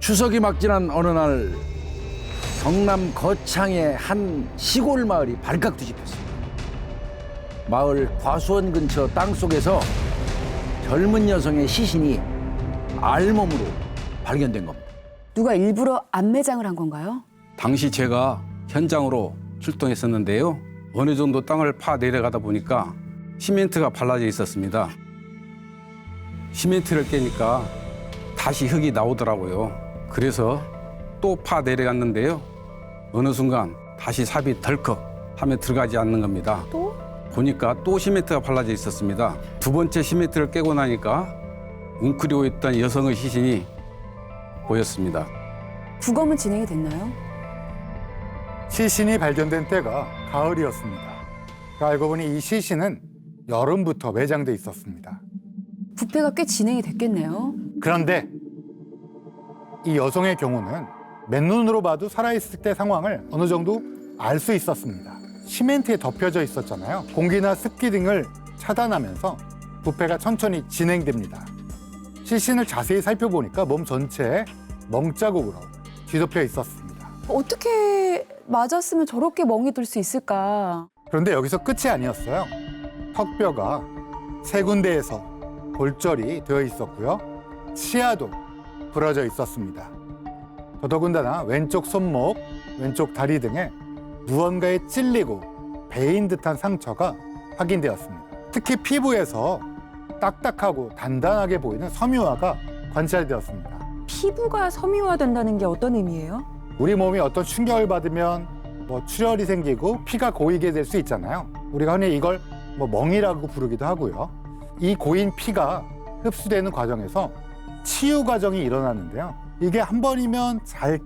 추석이 막 지난 어느 날 경남 거창의 한 시골 마을이 발칵 뒤집혔습니다. 마을 과수원 근처 땅속에서 젊은 여성의 시신이 알몸으로 발견된 겁니다. 누가 일부러 안매장을 한 건가요? 당시 제가 현장으로 출동했었는데요. 어느 정도 땅을 파 내려가다 보니까 시멘트가 발라져 있었습니다. 시멘트를 깨니까 다시 흙이 나오더라고요. 그래서 또 파 내려갔는데요. 어느 순간 다시 삽이 덜컥 하면 들어가지 않는 겁니다. 또? 보니까 또 시멘트가 발라져 있었습니다. 두 번째 시멘트를 깨고 나니까 웅크리고 있던 여성의 시신이 보였습니다. 부검은 진행이 됐나요? 시신이 발견된 때가 가을이었습니다. 알고 보니 이 시신은 여름부터 매장돼 있었습니다. 부패가 꽤 진행이 됐겠네요. 그런데 이 여성의 경우는 맨눈으로 봐도 살아있을 때 상황을 어느 정도 알 수 있었습니다. 시멘트에 덮여져 있었잖아요. 공기나 습기 등을 차단하면서 부패가 천천히 진행됩니다. 시신을 자세히 살펴보니까 몸 전체에 멍자국으로 뒤덮여 있었습니다. 어떻게 맞았으면 저렇게 멍이 들 수 있을까? 그런데 여기서 끝이 아니었어요. 턱뼈가 세 군데에서 골절이 되어 있었고요. 치아도 부러져 있었습니다. 더더군다나 왼쪽 손목, 왼쪽 다리 등에 무언가에 찔리고 베인 듯한 상처가 확인되었습니다. 특히 피부에서 딱딱하고 단단하게 보이는 섬유화가 관찰되었습니다. 피부가 섬유화된다는 게 어떤 의미예요? 우리 몸이 어떤 충격을 받으면 출혈이 생기고 피가 고이게 될 수 있잖아요. 우리가 흔히 이걸 멍이라고 부르기도 하고요. 이 고인 피가 흡수되는 과정에서 치유 과정이 일어나는데요. 이게 한 번이면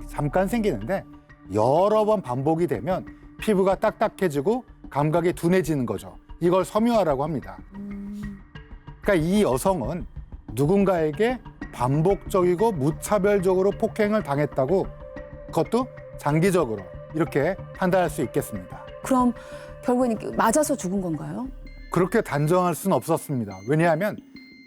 잠깐 생기는데 여러 번 반복이 되면 피부가 딱딱해지고 감각이 둔해지는 거죠. 이걸 섬유화라고 합니다. 그러니까 이 여성은 누군가에게 반복적이고 무차별적으로 폭행을 당했다고, 그것도 장기적으로 이렇게 판단할 수 있겠습니다. 그럼 결국엔 맞아서 죽은 건가요? 그렇게 단정할 수는 없었습니다. 왜냐하면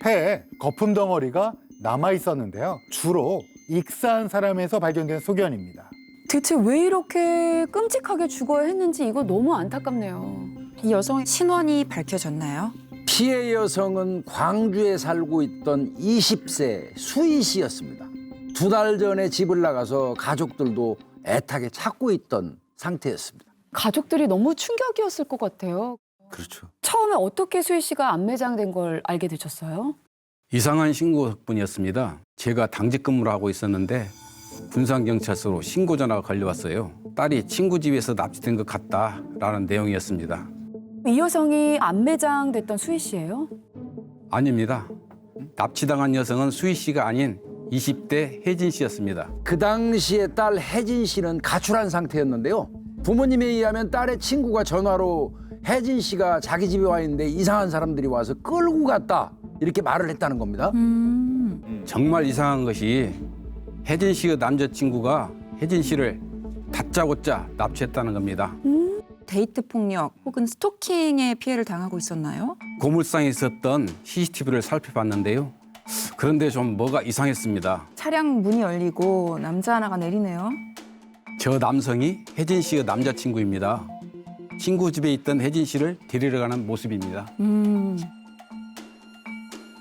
폐에 거품 덩어리가 남아 있었는데요. 주로 익사한 사람에서 발견된 소견입니다. 대체 왜 이렇게 끔찍하게 죽어야 했는지 이거 너무 안타깝네요. 이 여성의 신원이 밝혀졌나요? 피해 여성은 광주에 살고 있던 20세 수희 씨였습니다. 2달 전에 집을 나가서 가족들도 애타게 찾고 있던 상태였습니다. 가족들이 너무 충격이었을 것 같아요. 그렇죠. 처음에 어떻게 수희 씨가 안매장된 걸 알게 되셨어요? 이상한 신고 덕분이었습니다. 제가 당직 근무를 하고 있었는데 군산경찰서로 신고 전화가 걸려왔어요. 딸이 친구 집에서 납치된 것 같다라는 내용이었습니다. 이 여성이 안매장됐던 수희 씨예요? 아닙니다. 납치당한 여성은 수희 씨가 아닌 20대 혜진 씨였습니다. 그 당시에 딸 혜진 씨는 가출한 상태였는데요. 부모님에 의하면 딸의 친구가 전화로 혜진 씨가 자기 집에 와 있는데 이상한 사람들이 와서 끌고 갔다, 이렇게 말을 했다는 겁니다. 정말 이상한 것이 혜진 씨의 남자친구가 혜진 씨를 다짜고짜 납치했다는 겁니다. 데이트 폭력 혹은 스토킹의 피해를 당하고 있었나요? 고물상에 있었던 CCTV를 살펴봤는데요. 그런데 좀 뭐가 이상했습니다. 차량 문이 열리고 남자 하나가 내리네요. 저 남성이 혜진 씨의 남자친구입니다. 친구 집에 있던 혜진 씨를 데리러 가는 모습입니다.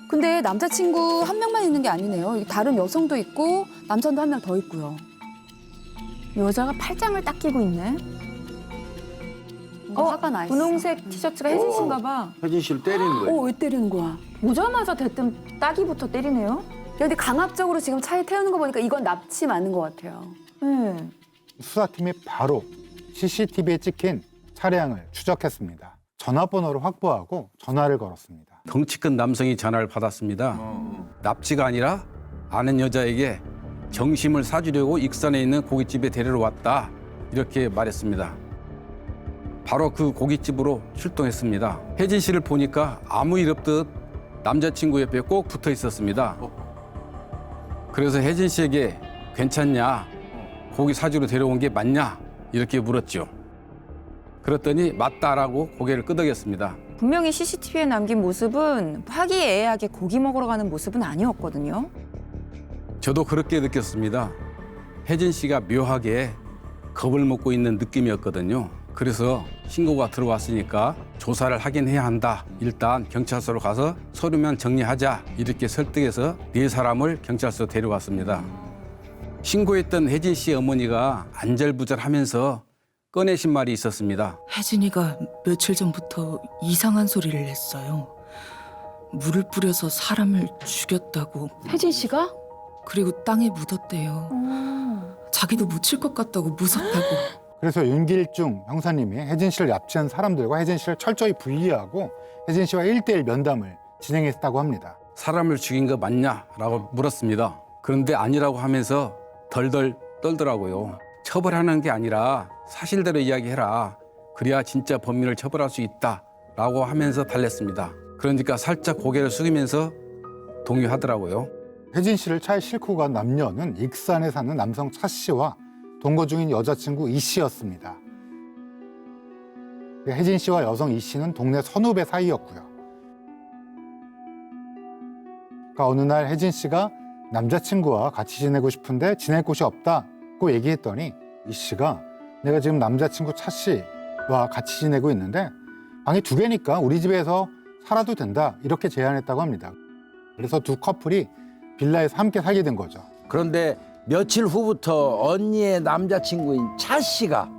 근데 남자친구 한 명만 있는 게 아니네요. 다른 여성도 있고 남자도 한 명 더 있고요. 여자가 팔짱을 딱 끼고 있네. 화가 나 있어. 분홍색 티셔츠가 혜진 씨인가 봐. 혜진 씨를 때리는 거예요. 왜 때리는 거야? 오자마자 대뜸 따기부터 때리네요. 근데 강압적으로 지금 차에 태우는 거 보니까 이건 납치 맞는 것 같아요. 네. 수사팀이 바로 CCTV에 찍힌 차량을 추적했습니다. 전화번호를 확보하고 전화를 걸었습니다. 덩치 큰 남성이 전화를 받았습니다. 납치가 아니라 아는 여자에게 정심을 사주려고 익산에 있는 고깃집에 데리러 왔다, 이렇게 말했습니다. 바로 그 고깃집으로 출동했습니다. 혜진 씨를 보니까 아무 일 없듯 남자친구 옆에 꼭 붙어 있었습니다. 그래서 혜진 씨에게 괜찮냐, 고기 사주러 데려온 게 맞냐, 이렇게 물었죠. 그랬더니 맞다라고 고개를 끄덕였습니다. 분명히 CCTV에 남긴 모습은 화기애애하게 고기 먹으러 가는 모습은 아니었거든요. 저도 그렇게 느꼈습니다. 혜진 씨가 묘하게 겁을 먹고 있는 느낌이었거든요. 그래서 신고가 들어왔으니까 조사를 하긴 해야 한다. 일단 경찰서로 가서 서류만 정리하자. 이렇게 설득해서 4사람을 경찰서 데려왔습니다. 신고했던 혜진 씨 어머니가 안절부절하면서 꺼내신 말이 있었습니다. 혜진이가 며칠 전부터 이상한 소리를 냈어요. 물을 뿌려서 사람을 죽였다고. 혜진 씨가? 그리고 땅에 묻었대요. 자기도 묻힐 것 같다고 무섭다고. 그래서 윤길중 형사님이 혜진 씨를 납치한 사람들과 혜진 씨를 철저히 분리하고 혜진 씨와 1대1 면담을 진행했다고 합니다. 사람을 죽인 거 맞냐라고 물었습니다. 그런데 아니라고 하면서 덜덜 떨더라고요. 처벌하는 게 아니라 사실대로 이야기해라. 그래야 진짜 범인을 처벌할 수 있다라고 하면서 달랬습니다. 그러니까 살짝 고개를 숙이면서 동의하더라고요. 혜진 씨를 차에 싣고 간 남녀는 익산에 사는 남성 차 씨와 동거 중인 여자친구 이 씨였습니다. 혜진 씨와 여성 이 씨는 동네 선후배 사이였고요. 그러니까 어느 날 혜진 씨가 남자친구와 같이 지내고 싶은데 지낼 곳이 없다고 얘기했더니 이 씨가 내가 지금 남자친구 차 씨와 같이 지내고 있는데 방이 2개니까 우리 집에서 살아도 된다 이렇게 제안했다고 합니다. 그래서 두 커플이 빌라에서 함께 살게 된 거죠. 그런데 며칠 후부터 언니의 남자친구인 차 씨가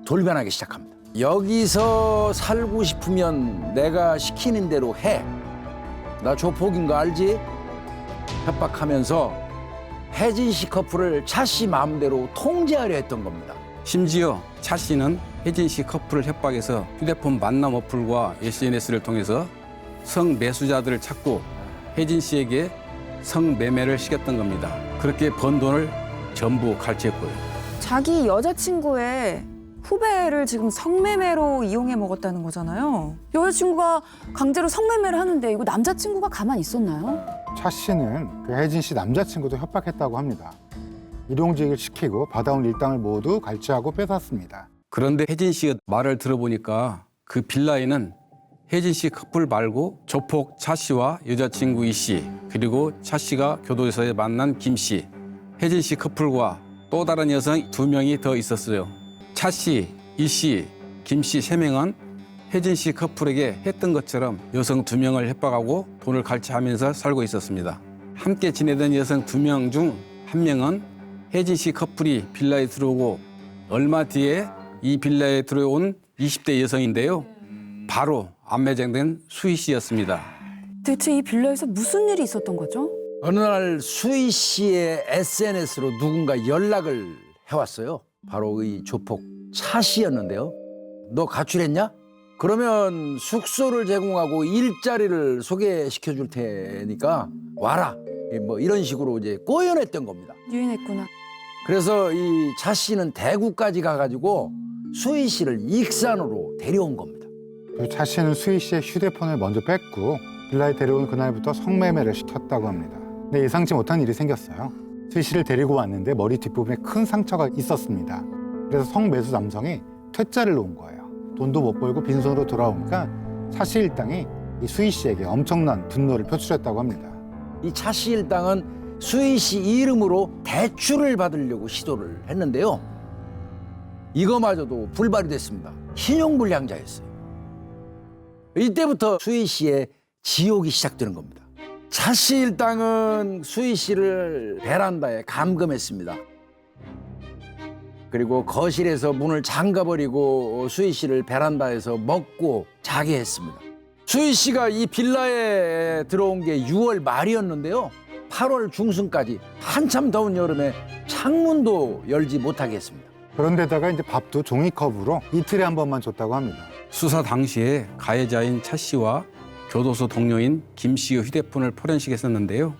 돌변하기 시작합니다. 여기서 살고 싶으면 내가 시키는 대로 해. 나 조폭인 거 알지? 협박하면서 혜진 씨 커플을 차 씨 마음대로 통제하려 했던 겁니다. 심지어 차 씨는 혜진 씨 커플을 협박해서 휴대폰 만남 어플과 SNS를 통해서 성매수자들을 찾고 혜진 씨에게 성매매를 시켰던 겁니다. 그렇게 번 돈을 전부 갈취했고요. 자기 여자친구의 후배를 지금 성매매로 이용해 먹었다는 거잖아요. 여자친구가 강제로 성매매를 하는데 이거 남자친구가 가만히 있었나요? 차 씨는 그 혜진 씨 남자친구도 협박했다고 합니다. 일용직을 시키고 받아온 일당을 모두 갈취하고 뺏었습니다. 그런데 혜진 씨의 말을 들어보니까 그 빌라에는 혜진 씨 커플 말고 조폭 차 씨와 여자친구 이 씨, 그리고 차 씨가 교도소에 만난 김 씨, 혜진 씨 커플과 또 다른 여성 2명이 더 있었어요. 차 씨, 이 씨, 김 씨 3명은 혜진 씨 커플에게 했던 것처럼 여성 2명을 협박하고 돈을 갈취하면서 살고 있었습니다. 함께 지내던 여성 2명 중 1명은 혜진 씨 커플이 빌라에 들어오고 얼마 뒤에 이 빌라에 들어온 20대 여성인데요. 바로 안매장된 수희 씨였습니다. 대체 이 빌라에서 무슨 일이 있었던 거죠? 어느 날 수희 씨의 SNS로 누군가 연락을 해왔어요. 바로 이 조폭 차 씨였는데요. 너 가출했냐? 그러면 숙소를 제공하고 일자리를 소개시켜 줄 테니까 와라. 뭐 이런 식으로 이제 꼬여냈던 겁니다. 유인했구나. 그래서 이 차 씨는 대구까지 가가지고 수희 씨를 익산으로 데려온 겁니다. 그 차 씨는 수희 씨의 휴대폰을 먼저 뺐고 빌라에 데려온 그날부터 성매매를 시켰다고 합니다. 근데 예상치 못한 일이 생겼어요. 수희 씨를 데리고 왔는데 머리 뒷부분에 큰 상처가 있었습니다. 그래서 성매수 남성이 퇴짜를 놓은 거예요. 돈도 못 벌고 빈손으로 돌아오니까 차 씨 일당이 이 수희 씨에게 엄청난 분노를 표출했다고 합니다. 이 차 씨 일당은 수희 씨 이름으로 대출을 받으려고 시도를 했는데요. 이거마저도 불발이 됐습니다. 신용불량자였어요. 이때부터 수희 씨의 지옥이 시작되는 겁니다. 차 씨 일당은 수희 씨를 베란다에 감금했습니다. 그리고 거실에서 문을 잠가버리고 수희 씨를 베란다에서 먹고 자게 했습니다. 수희 씨가 이 빌라에 들어온 게 6월 말이었는데요. 8월 중순까지 한참 더운 여름에 창문도 열지 못하게 했습니다. 그런데다가 이제 밥도 종이컵으로 이틀에 한 번만 줬다고 합니다. 수사 당시에 가해자인 차 씨와 교도소 동료인 김 씨의 휴대폰을 포렌식했었는데요.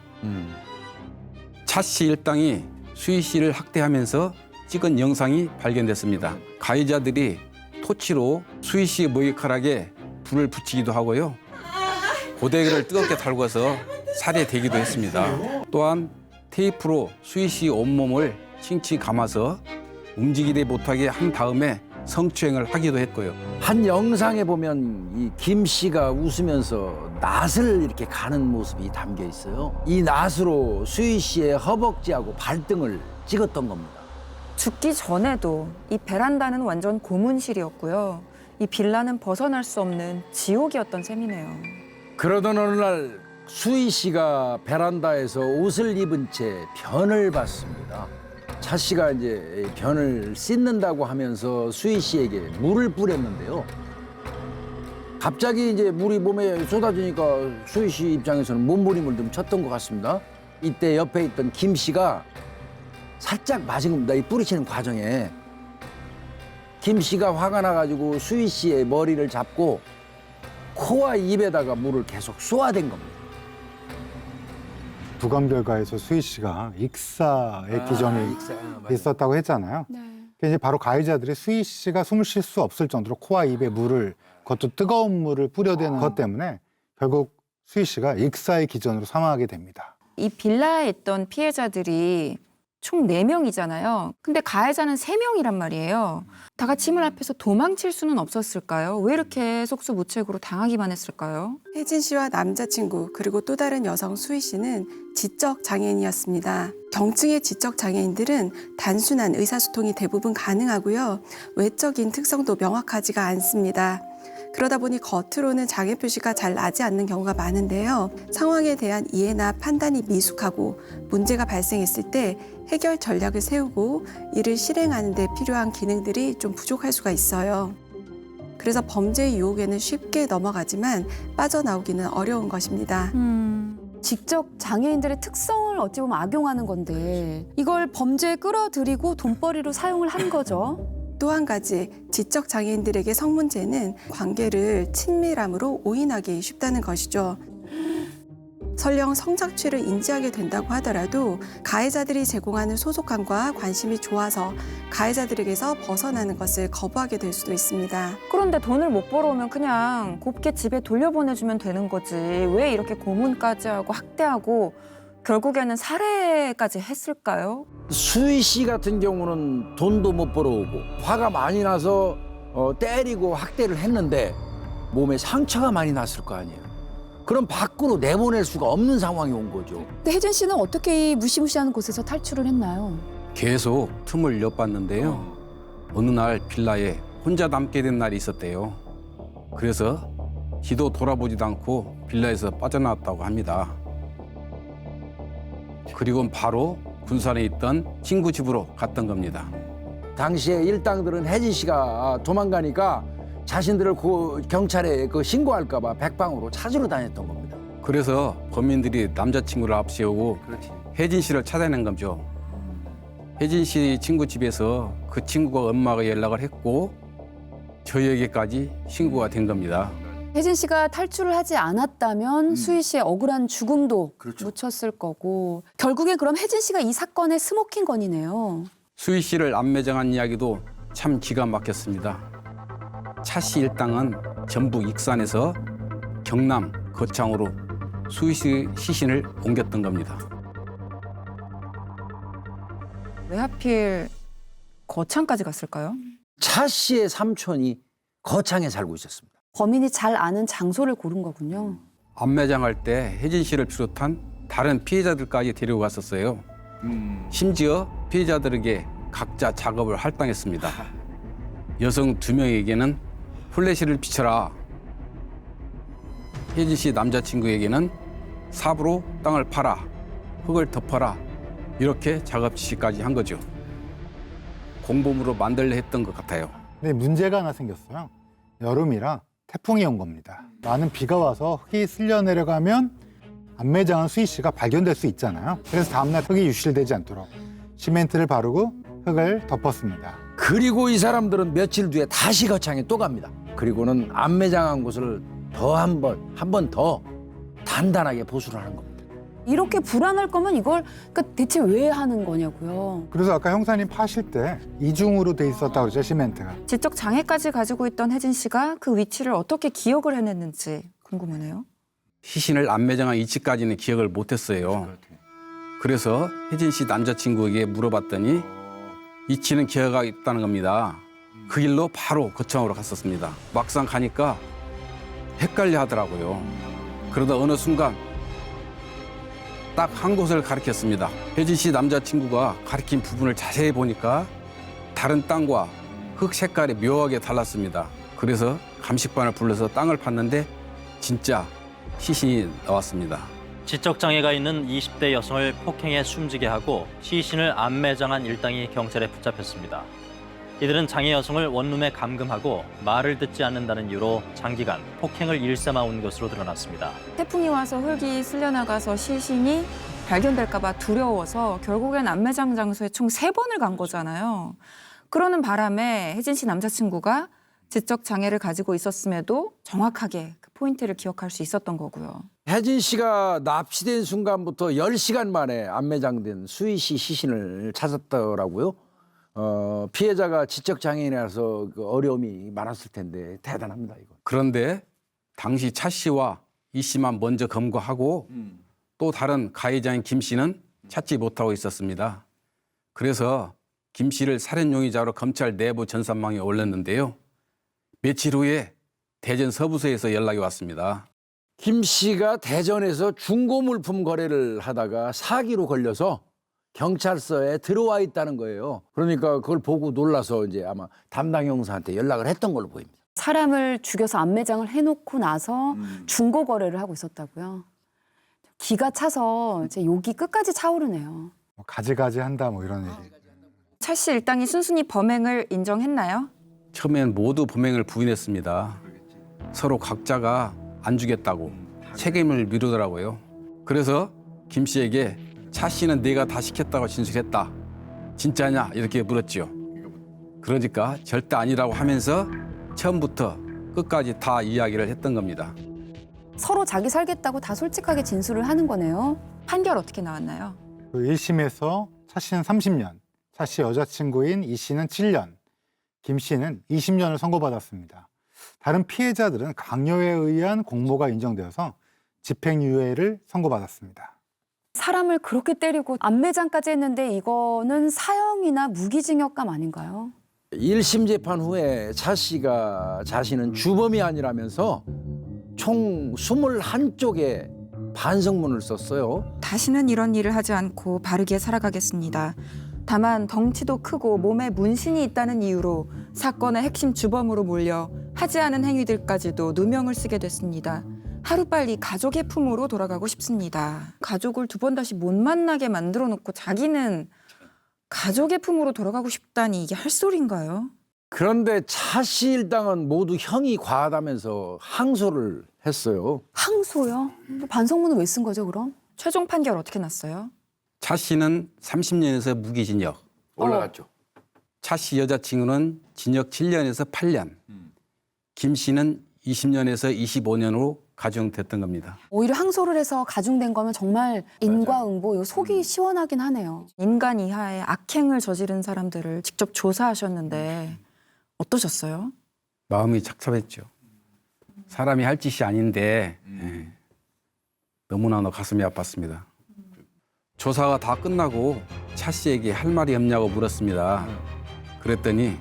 차 씨 일당이 수희 씨를 학대하면서 찍은 영상이 발견됐습니다. 가해자들이 토치로 수희 씨의 머리카락에 불을 붙이기도 하고요. 고데기를 뜨겁게 달궈서 살해되기도 했습니다. 또한 테이프로 수희 씨 온몸을 칭칭 감아서 움직이지 못하게 한 다음에 성추행을 하기도 했고요. 한 영상에 보면 이 김 씨가 웃으면서 낫을 이렇게 가는 모습이 담겨 있어요. 이 낫으로 수희 씨의 허벅지하고 발등을 찍었던 겁니다. 죽기 전에도 이 베란다는 완전 고문실이었고요. 이 빌라는 벗어날 수 없는 지옥이었던 셈이네요. 그러던 어느 날 수희 씨가 베란다에서 옷을 입은 채 변을 봤습니다. 차 씨가 이제 변을 씻는다고 하면서 수희 씨에게 물을 뿌렸는데요. 갑자기 이제 물이 몸에 쏟아지니까 수희 씨 입장에서는 몸부림을 좀 쳤던 것 같습니다. 이때 옆에 있던 김 씨가 살짝 맞은 겁니다. 이 뿌리치는 과정에. 김 씨가 화가 나가지고 수희 씨의 머리를 잡고 코와 입에다가 물을 계속 쏘아댄 겁니다. 부검 결과에서 수희 씨가 익사의 기전이 있었다고 했잖아요. 네. 이제 바로 가해자들이 수희 씨가 숨을 쉴 수 없을 정도로 코와 입에 물을, 그것도 뜨거운 물을 뿌려대는 것 때문에 결국 수희 씨가 익사의 기전으로 사망하게 됩니다. 이 빌라에 있던 피해자들이 총 4명이잖아요. 근데 가해자는 3명이란 말이에요. 다 같이 힘을 합해서 도망칠 수는 없었을까요? 왜 이렇게 속수무책으로 당하기만 했을까요? 혜진 씨와 남자친구 그리고 또 다른 여성 수희 씨는 지적 장애인이었습니다. 경증의 지적 장애인들은 단순한 의사소통이 대부분 가능하고요. 외적인 특성도 명확하지가 않습니다. 그러다 보니 겉으로는 장애 표시가 잘 나지 않는 경우가 많은데요. 상황에 대한 이해나 판단이 미숙하고 문제가 발생했을 때 해결 전략을 세우고 이를 실행하는 데 필요한 기능들이 좀 부족할 수가 있어요. 그래서 범죄의 유혹에는 쉽게 넘어가지만 빠져나오기는 어려운 것입니다. 직접 장애인들의 특성을 어찌 보면 악용하는 건데 이걸 범죄에 끌어들이고 돈벌이로 사용을 한 거죠. 또 한 가지 지적 장애인들에게 성문제는 관계를 친밀함으로 오인하기 쉽다는 것이죠. 설령 성착취를 인지하게 된다고 하더라도 가해자들이 제공하는 소속감과 관심이 좋아서 가해자들에게서 벗어나는 것을 거부하게 될 수도 있습니다. 그런데 돈을 못 벌어오면 그냥 곱게 집에 돌려보내주면 되는 거지. 왜 이렇게 고문까지 하고 학대하고 결국에는 살해까지 했을까요? 수희 씨 같은 경우는 돈도 못 벌어오고 화가 많이 나서 때리고 학대를 했는데 몸에 상처가 많이 났을 거 아니에요. 그럼 밖으로 내보낼 수가 없는 상황이 온 거죠. 근데 혜진 씨는 어떻게 이 무시무시한 곳에서 탈출을 했나요? 계속 틈을 엿봤는데요. 어느 날 빌라에 혼자 남게 된 날이 있었대요. 그래서 뒤도 돌아보지도 않고 빌라에서 빠져나왔다고 합니다. 그리고 바로 군산에 있던 친구 집으로 갔던 겁니다. 당시에 일당들은 혜진 씨가 도망가니까 자신들을 경찰에 신고할까 봐 백방으로 찾으러 다녔던 겁니다. 그래서 범인들이 남자친구를 앞세우고 혜진 씨를 찾아낸 거죠. 혜진 씨 친구 집에서 그 친구가 엄마가 연락을 했고 저희에게까지 신고가 된 겁니다. 혜진 씨가 탈출을 하지 않았다면 수희 씨의 억울한 죽음도 묻혔을 거고 결국엔 그럼 혜진 씨가 이 사건의 스모킹건이네요. 수희 씨를 안매장한 이야기도 참 기가 막혔습니다. 차 씨 일당은 전북 익산에서 경남 거창으로 수희 씨 시신을 옮겼던 겁니다. 왜 하필 거창까지 갔을까요? 차 씨의 삼촌이 거창에 살고 있었습니다. 범인이 잘 아는 장소를 고른 거군요. 안매장할 때 혜진 씨를 비롯한 다른 피해자들까지 데리고 갔었어요. 심지어 피해자들에게 각자 작업을 할당했습니다. 여성 2명에게는 플래시를 비춰라. 혜진 씨 남자친구에게는 삽으로 땅을 파라. 흙을 덮어라. 이렇게 작업 지시까지 한 거죠. 공범으로 만들려 했던 것 같아요. 근데 문제가 하나 생겼어요. 여름이라 태풍이 온 겁니다. 많은 비가 와서 흙이 쓸려 내려가면 안매장한 수희 씨가 발견될 수 있잖아요. 그래서 다음날 흙이 유실되지 않도록 시멘트를 바르고 흙을 덮었습니다. 그리고 이 사람들은 며칠 뒤에 다시 거창에 또 갑니다. 그리고는 안매장한 곳을 더 한 번 더 단단하게 보수를 하는 겁니다. 이렇게 불안할 거면 이걸 그러니까 대체 왜 하는 거냐고요. 그래서 아까 형사님 파실 때 이중으로 돼 있었다고 그러죠, 시멘트가. 지적 장애까지 가지고 있던 혜진 씨가 그 위치를 어떻게 기억을 해냈는지 궁금하네요. 시신을 안매장한 위치까지는 기억을 못했어요. 그래서 혜진 씨 남자친구에게 물어봤더니 위치는 기억하고 있다는 겁니다. 그 길로 바로 거창으로 갔었습니다. 막상 가니까 헷갈려 하더라고요. 그러다 어느 순간 딱 한 곳을 가리켰습니다. 혜진 씨 남자친구가 가리킨 부분을 자세히 보니까 다른 땅과 흙 색깔이 묘하게 달랐습니다. 그래서 감식반을 불러서 땅을 팠는데 진짜 시신이 나왔습니다. 지적장애가 있는 20대 여성을 폭행해 숨지게 하고 시신을 암매장한 일당이 경찰에 붙잡혔습니다. 이들은 장애 여성을 원룸에 감금하고 말을 듣지 않는다는 이유로 장기간 폭행을 일삼아 온 것으로 드러났습니다. 태풍이 와서 흙이 쓸려나가서 시신이 발견될까 봐 두려워서 결국엔 암매장 장소에 총 3번을 간 거잖아요. 그러는 바람에 혜진 씨 남자친구가 지적 장애를 가지고 있었음에도 정확하게 그 포인트를 기억할 수 있었던 거고요. 혜진 씨가 납치된 순간부터 10시간 만에 암매장된 수희 씨 시신을 찾았더라고요. 피해자가 지적 장애인이라서 그 어려움이 많았을 텐데 대단합니다, 이거. 그런데 당시 차 씨와 이 씨만 먼저 검거하고 또 다른 가해자인 김 씨는 찾지 못하고 있었습니다. 그래서 김 씨를 살인 용의자로 검찰 내부 전산망에 올렸는데요. 며칠 후에 대전 서부서에서 연락이 왔습니다. 김 씨가 대전에서 중고물품 거래를 하다가 사기로 걸려서 경찰서에 들어와 있다는 거예요. 그러니까 그걸 보고 놀라서 이제 아마 담당 형사한테 연락을 했던 걸로 보입니다. 사람을 죽여서 암매장을 해놓고 나서 중고 거래를 하고 있었다고요. 기가 차서 이제 욕이 끝까지 차오르네요. 뭐 가지가지 한다 뭐 이런 얘기. 차 씨 일당이 순순히 범행을 인정했나요? 처음엔 모두 범행을 부인했습니다. 서로 각자가 안 주겠다고 책임을 미루더라고요. 그래서 김 씨에게 차 씨는 내가 다 시켰다고 진술했다. 진짜냐? 이렇게 물었지요. 그러니까 절대 아니라고 하면서 처음부터 끝까지 다 이야기를 했던 겁니다. 서로 자기 살겠다고 다 솔직하게 진술을 하는 거네요. 판결 어떻게 나왔나요? 그 1심에서 차 씨는 30년, 차 씨 여자친구인 이 씨는 7년, 김 씨는 20년을 선고받았습니다. 다른 피해자들은 강요에 의한 공모가 인정되어서 집행유예를 선고받았습니다. 사람을 그렇게 때리고 암매장까지 했는데 이거는 사형이나 무기징역감 아닌가요? 1심 재판 후에 차 씨가 자신은 주범이 아니라면서 총 21쪽의 반성문을 썼어요. 다시는 이런 일을 하지 않고 바르게 살아가겠습니다. 다만 덩치도 크고 몸에 문신이 있다는 이유로 사건의 핵심 주범으로 몰려 하지 않은 행위들까지도 누명을 쓰게 됐습니다. 하루빨리 가족의 품으로 돌아가고 싶습니다. 가족을 2번 다시 못 만나게 만들어 놓고 자기는 가족의 품으로 돌아가고 싶다니 이게 할 소린가요? 그런데 차 씨 일당은 모두 형이 과하다면서 항소를 했어요. 항소요? 반성문은 왜 쓴 거죠, 그럼? 최종 판결 어떻게 났어요? 차 씨는 30년에서 무기징역, 올라갔죠. 차 씨 여자친구는 징역 7년에서 8년, 김 씨는 20년에서 25년으로 가중됐던 겁니다. 오히려 항소를 해서 가중된 거면 정말 인과응보, 이거 속이 시원하긴 하네요. 인간 이하의 악행을 저지른 사람들을 직접 조사하셨는데 어떠셨어요? 마음이 착잡했죠. 사람이 할 짓이 아닌데 너무나 가슴이 아팠습니다. 조사가 다 끝나고 차 씨에게 할 말이 없냐고 물었습니다. 그랬더니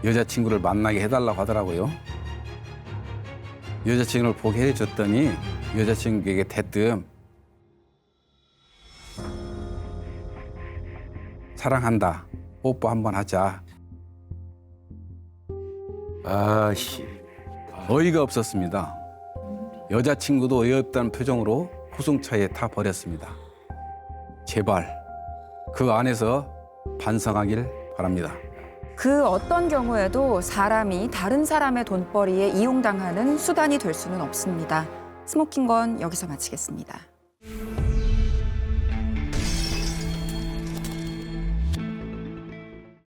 여자친구를 만나게 해달라고 하더라고요. 여자친구를 보게 해줬더니 여자친구에게 대뜸 사랑한다, 뽀뽀 한번 하자. 아씨. 어이가 없었습니다. 여자친구도 어이없다는 표정으로 후승차에 타 버렸습니다. 제발 그 안에서 반성하길 바랍니다. 그 어떤 경우에도 사람이 다른 사람의 돈벌이에 이용당하는 수단이 될 수는 없습니다. 스모킹건 여기서 마치겠습니다.